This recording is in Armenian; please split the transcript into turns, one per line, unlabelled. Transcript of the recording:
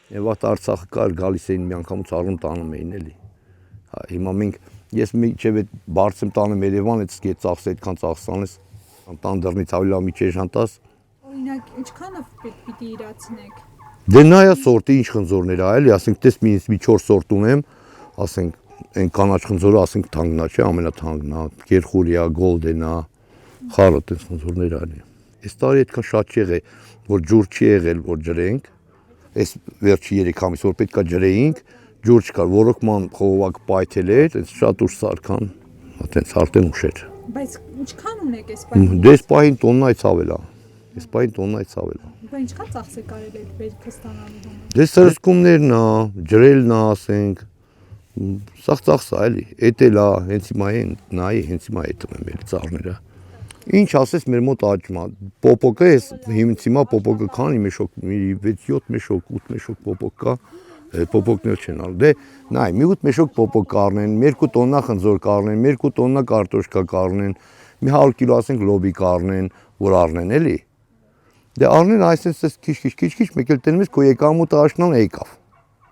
Եվ այդ Արցախը կար գալիս էին մի անգամից առնում տանում էին էլի։ Հա հիմա մենք ես միջև այդ բարձեմ տանեմ Երևան, այդ սկի ծախսը այդքան ծախսանես տան դռնից ավելի լավ մի չեժան տաս։
Օրինակ, ինչքանով պիտի իրացնեք։
Դե նայա սորտի ինչ խնձորներ ա էլի, ասենք տես մի 4 սորտ ունեմ, ասենք այն կանաչ խնձորը ասենք թանկն ա, չէ, ամենաթանկն ա, Գերխուրիա, Գոլդենա, խառը տես խնձորներ ա էլի։ Այս տարի այդքան շատ չեղե, որ ջուր չի եղել, որ ջրենք, այս վերջի 3 ամիս որ պետքա ջրեինք, ջուր չկար, ոռոգման խողովակ պայթել էր, այս շատ ուշ սարքան, այտենց արդեն ուշ էր։
Բայց ինչքան ունեք այս պահին։
Դե այս պահին տոննայից ավել ա։ Այս պահին տոննայից ավել ա։
Բայց ինչքան ծախս է կարել այդ բերքը ստանալու համար։
Դե սրսկումներն ա, ջրելն ա, ասենք, սաղ ծախս ա էլի, էդ էլ ա, հենց հիմա են, նայի, հենց հիմա էդ եմ էլի ծառները։ Ինչ ասես մեր մոտ աճում ա, պոպոկը ես հիմա պոպոկը քանի մեշոկ, 6-7 մեշոկ, 8 մեշոկ պոպոկ կա, պոպոկներ չեն ալ, դե նայ, մի 8 մեշոկ պոպոկ կառնեն, 2 տոննա խնձոր կառնեն, 2 տոննա կարտոշկա կառնեն, մի 100 կիլո ասենք լոբի կառնեն, որ առնեն էլի։ Դե առնեն այսպես քիչ-քիչ, մեկ էլ տենում ես քո եկամուտը աշնան եկավ։